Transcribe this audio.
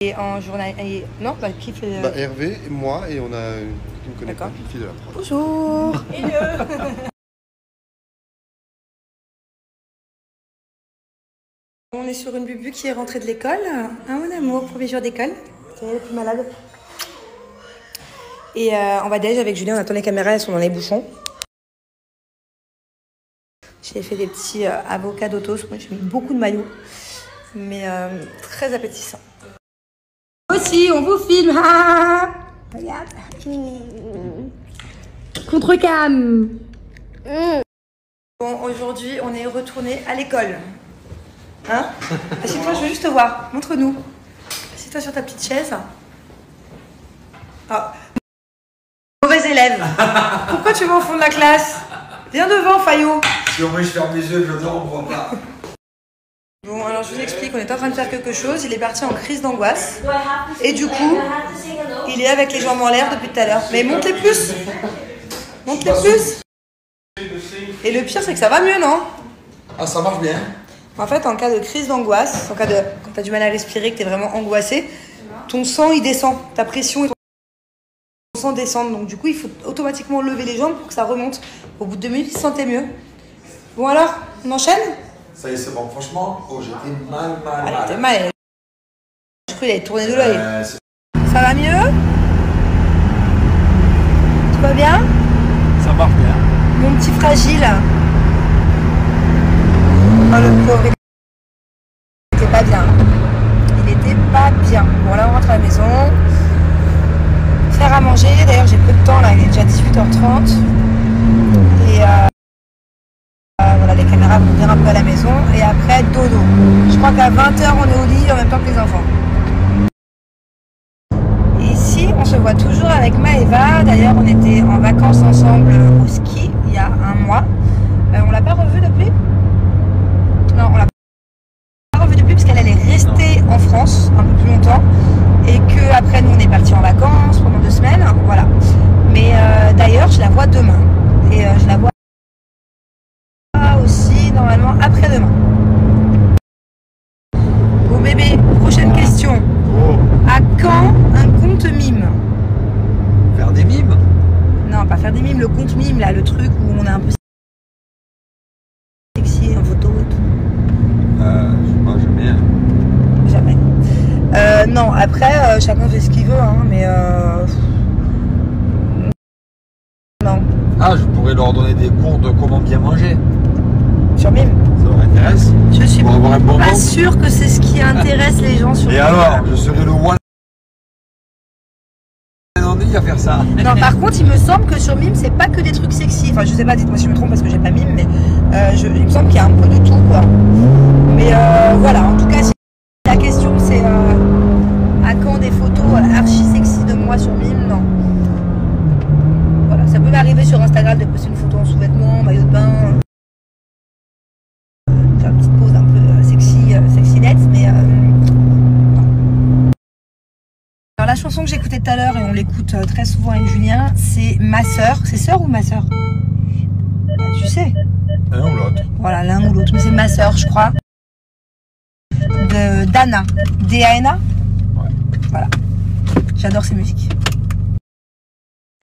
Et en journal... Et... Non, bah, qui fait... Bah, Hervé, moi, et on a une qui ne connaît pas, une fille de la prod. Bonjour. On est sur une bubu qui est rentrée de l'école. Ah, mon amour, premier jour d'école. Elle est plus malade. Et on va déj avec Julien, on attend les caméras, elles sont dans les bouchons. J'ai fait des petits avocats d'autos. Moi, j'ai mis beaucoup de maillots, mais très appétissant. Aussi, on vous filme. Ah, regarde. Contre cam. Bon, aujourd'hui, on est retourné à l'école. Hein? Assieds-toi, je veux juste te voir. Montre-nous. Assieds-toi sur ta petite chaise. Oh. Mauvais élève. Pourquoi tu vas au fond de la classe? Viens devant, Fayot. Si au moins je ferme les yeux, je dors, on voit pas. Bon, alors je vous explique, on est en train de faire quelque chose. Il est parti en crise d'angoisse. Et du coup, il est avec les jambes en l'air depuis tout à l'heure. Mais monte-les plus. Monte-les plus. Et le pire, c'est que ça va mieux, non? Ah, ça marche bien. En fait, en cas de crise d'angoisse, en cas de quand tu as du mal à respirer, que tu es vraiment angoissé, ton sang, il descend. Ta pression et ton sang descendent. Donc du coup, il faut automatiquement lever les jambes pour que ça remonte. Au bout de 2 minutes, il se sentait mieux. Bon alors, on enchaîne? Ça y est, c'est bon. Franchement, oh, j'étais mal. T'es mal. Je crois qu'il allait tourner de l'œil. Ça va mieux? Tout va bien? Ça marche bien. Mon petit fragile. Oh, le pauvre, il était pas bien. Il était pas bien. Bon, là, on rentre à la maison. Faire à manger. D'ailleurs, j'ai peu de temps, là. Il est déjà 18h30. Et voilà, les caméras vont venir un peu à la maison. Et après, dodo. Je crois qu'à 20h, on est au lit en même temps que les enfants. Et ici, on se voit toujours avec Maëva. D'ailleurs, on était en vacances ensemble au ski il y a un mois. On l'a pas revue depuis? Non, on l'a pas revue depuis parce qu'elle est restée en France un peu plus longtemps et que après nous on est partis en vacances pendant 2 semaines, voilà. Mais d'ailleurs je la vois demain et je la vois aussi normalement après-demain. Bon bébé, prochaine question. À quand un compte mime? Faire des mimes? Non, pas faire des mimes, le compte mime là, le truc où on a un peu sexy en photo et tout. Je sais pas, jamais. Jamais. Non, après, chacun fait ce qu'il veut, hein, mais non. Ah, je pourrais leur donner des cours de comment bien manger. Sur Mime. Ça leur intéresse? Je suis Pour avoir un bon pas ventre. sûre que c'est ce qui intéresse les gens sur Et Mime. alors, je serai le one à faire ça. Non, par contre, il me semble que sur Mime, c'est pas que des trucs sexy. Enfin, je sais pas, dites-moi si je me trompe parce que j'ai pas Mime, mais il me semble qu'il y a un peu de tout, quoi. Mais voilà, en tout cas, si la question c'est à quand des photos archi sexy de moi sur Mime, non. Voilà, ça peut m'arriver sur Instagram de poster une photo en sous-vêtements, maillot de bain. Faire une petite pose un peu sexy net, mais non. Alors la chanson que j'écoutais tout à l'heure et on l'écoute très souvent avec Julien, c'est Ma Sœur. C'est sœur ou Ma Sœur? Tu sais. L'un ou l'autre. Voilà, l'un ou l'autre, mais c'est Ma Sœur, je crois. De Dana. D-A-N-A. Ouais. Voilà. J'adore ces musiques.